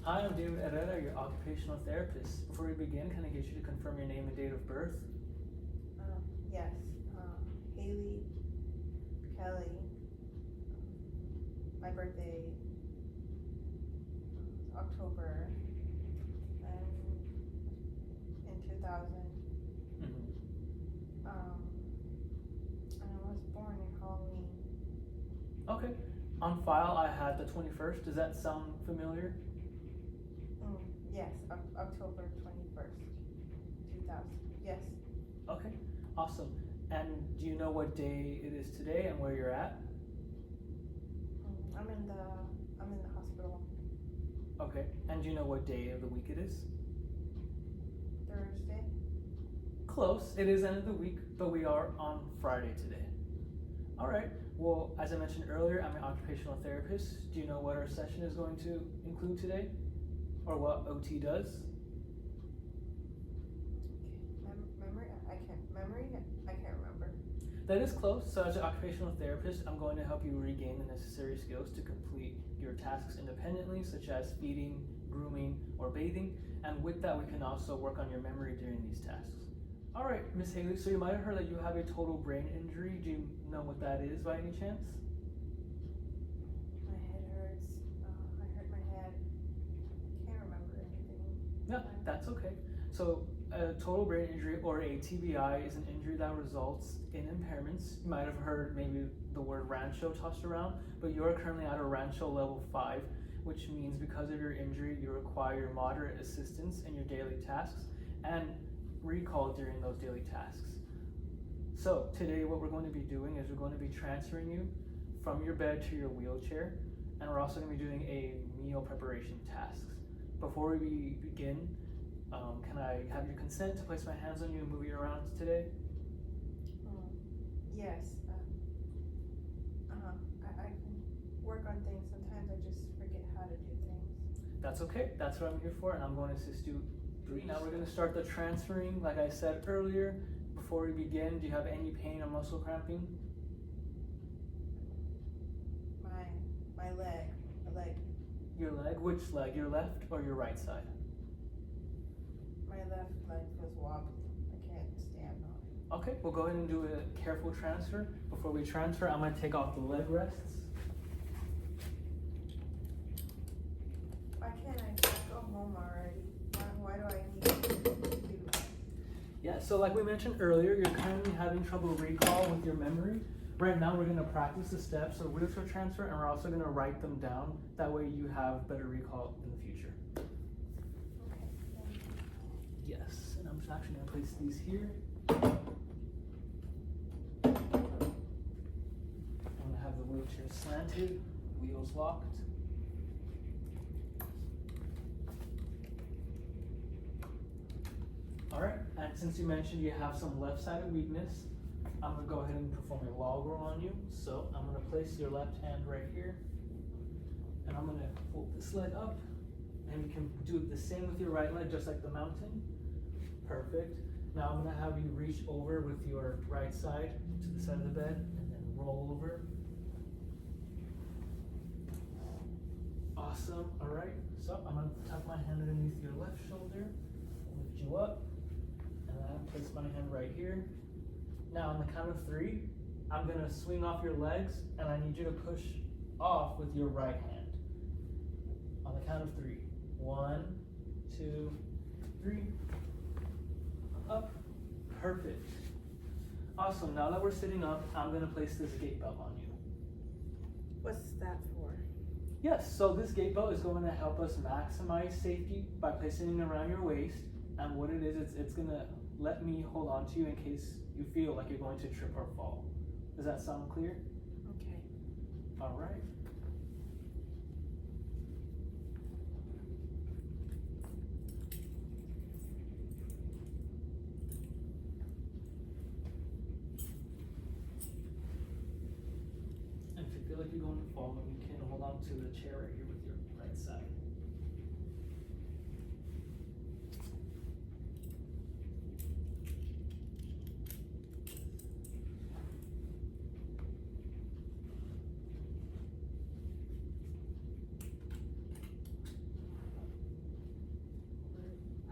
Hi, I'm David Herrera, your occupational therapist. Before we begin, can I get you to confirm your name and date of birth? Yes. Haley Kelly. My birthday is October in 2000. Mm-hmm. And I was born in Halloween. Okay. On file, I had the 21st. Does that sound familiar? Yes, October 21st, 2000. Yes. Okay, awesome. And do you know what day it is today and where you're at? I'm in the hospital. Okay. And do you know what day of the week it is? Thursday. Close. It is end of the week, but we are on Friday today. All right. Well, as I mentioned earlier, I'm an occupational therapist. Do you know what our session is going to include today? Or what OT does? I can't remember. That is close. So as an occupational therapist, I'm going to help you regain the necessary skills to complete your tasks independently, such as feeding, grooming, or bathing. And with that, we can also work on your memory during these tasks. All right, Miss Haley, so you might have heard that you have a total brain injury. Do you know what that is by any chance? My head hurts. I hurt my head. I can't remember anything. Yeah, that's okay. So a total brain injury, or a TBI, is an injury that results in impairments. You might have heard maybe the word Rancho tossed around, but you're currently at a Rancho level 5, which means because of your injury, you require moderate assistance in your daily tasks and recall during those daily tasks. So today what we're going to be doing is we're going to be transferring you from your bed to your wheelchair, and we're also going to be doing a meal preparation tasks. Before we begin, can I have your consent to place my hands on you and move you around today? Yes. I can work on things. Sometimes I just forget how to do things. That's okay. That's what I'm here for, and I'm going to assist you. Now we're going to start the transferring. Like I said earlier, before we begin, do you have any pain or muscle cramping? My leg. Your leg? Which leg? Your left or your right side? My left leg was wobbly. I can't stand on it. Okay, we'll go ahead and do a careful transfer. Before we transfer, I'm going to take off the leg rests. Why can't I just go home already? Why do I need to do that? Yeah, so like we mentioned earlier, you're currently having trouble recall with your memory. Right now, we're going to practice the steps of wheelchair transfer, and we're also going to write them down. That way you have better recall in the future. Okay. Yes, and I'm just actually going to place these here. I'm going to have the wheelchair slanted, wheels locked. All right, and since you mentioned you have some left-sided weakness, I'm going to go ahead and perform a log roll on you. So I'm going to place your left hand right here, and I'm going to fold this leg up, and you can do the same with your right leg, just like the mountain. Perfect. Now I'm going to have you reach over with your right side to the side of the bed, and then roll over. Awesome. All right, so I'm going to tuck my hand underneath your left shoulder, lift you up, and then I place my hand right here. Now on the count of 3, I'm going to swing off your legs, and I need you to push off with your right hand. On the count of 3. 1, 2, 3. Up. Perfect. Awesome. Now that we're sitting up, I'm going to place this gait belt on you. What's that for? Yes, so this gait belt is going to help us maximize safety by placing it around your waist. And what it is, it's going to let me hold on to you in case you feel like you're going to trip or fall. Does that sound clear? Okay. All right. And if you feel like you're going to fall, you can hold on to the chair right here with your right side.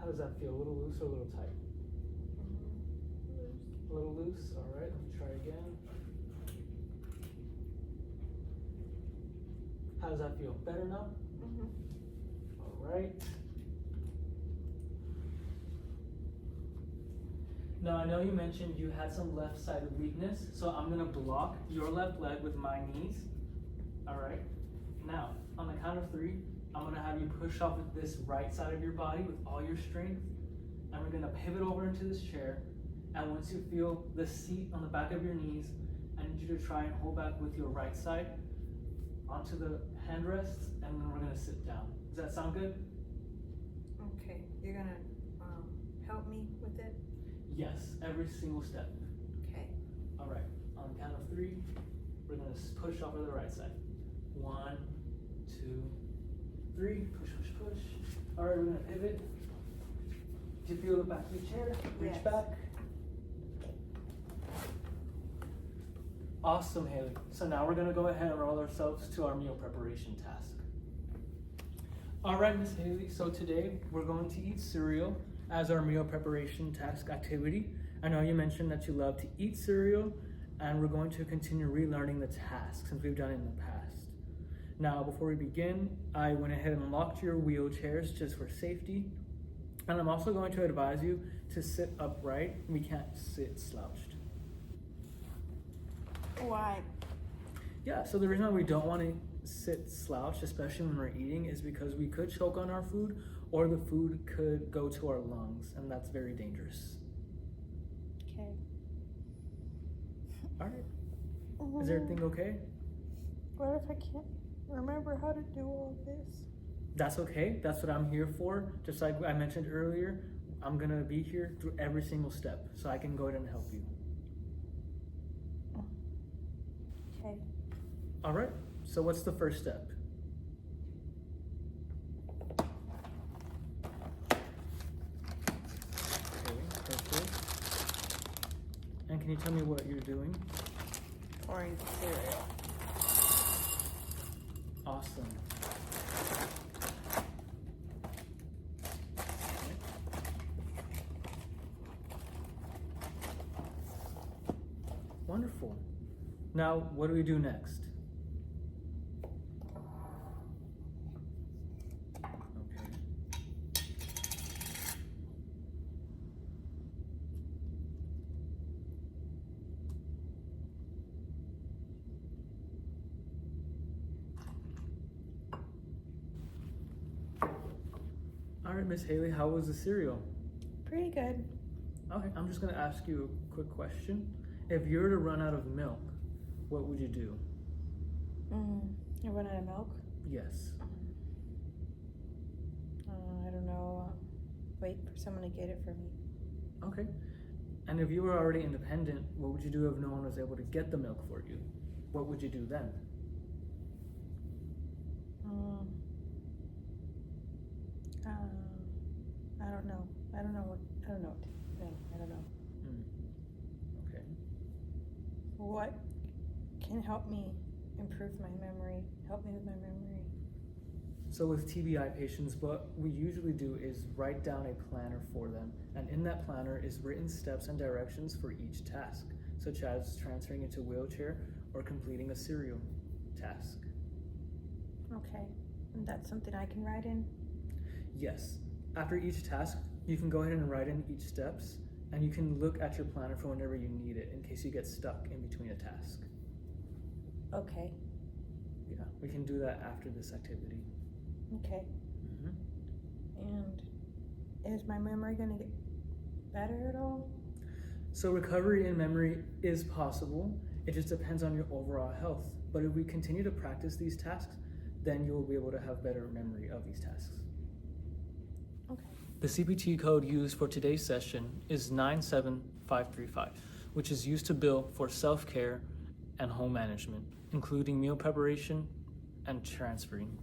How does that feel? A little loose or a little tight? A little loose? Alright, let me try again. How does that feel? Better now? Alright. Now I know you mentioned you had some left-sided weakness, so I'm gonna block your left leg with my knees. Alright. Now, on the count of 3, I'm gonna have you push off with this right side of your body with all your strength, and we're gonna pivot over into this chair. And once you feel the seat on the back of your knees, I need you to try and hold back with your right side onto the hand rests, and then we're gonna sit down. Does that sound good? Okay, you're gonna help me with it? Yes, every single step. Okay. All right, on the count of 3, we're gonna push off of the right side. 1, 2, 3, push, push, push. All right, we're gonna pivot. Do you feel the back of your chair? Reach Yes. back. Awesome, Haley. So now we're gonna go ahead and roll ourselves to our meal preparation task. All right, Miss Haley, so today we're going to eat cereal as our meal preparation task activity. I know you mentioned that you love to eat cereal, and we're going to continue relearning the task since we've done it in the past. Now, before we begin, I went ahead and locked your wheelchairs just for safety, and I'm also going to advise you to sit upright. We can't sit slouched. Why? Yeah, so the reason why we don't want to sit slouched, especially when we're eating, is because we could choke on our food, or the food could go to our lungs, and that's very dangerous. Okay. All right. Is everything okay? What if I can't remember how to do all this? That's okay. That's what I'm here for. Just like I mentioned earlier, I'm gonna be here through every single step, so I can go ahead and help you. Okay. All right. So what's the first step? Okay, perfect. And can you tell me what you're doing? Pouring cereal. Awesome. Wonderful. Now, what do we do next? Okay. All right, Miss Haley, how was the cereal? Pretty good. Okay, I'm just gonna ask you a quick question. If you were to run out of milk, what would you do? You run out of milk? Yes. I don't know. Wait for someone to get it for me. Okay. And if you were already independent, what would you do if no one was able to get the milk for you? What would you do then? I don't know. I don't know. Okay. What can help me improve my memory? Help me with my memory. So with TBI patients, what we usually do is write down a planner for them. And in that planner is written steps and directions for each task, such as transferring into a wheelchair or completing a cereal task. Okay. And that's something I can write in? Yes. After each task, you can go ahead and write in each steps, and you can look at your planner for whenever you need it in case you get stuck in between a task. Okay. Yeah, we can do that after this activity. Okay. And is my memory going to get better at all? So recovery in memory is possible. It just depends on your overall health. But if we continue to practice these tasks, then you'll be able to have better memory of these tasks. Okay. The CPT code used for today's session is 97535, which is used to bill for self-care and home management, including meal preparation and transferring.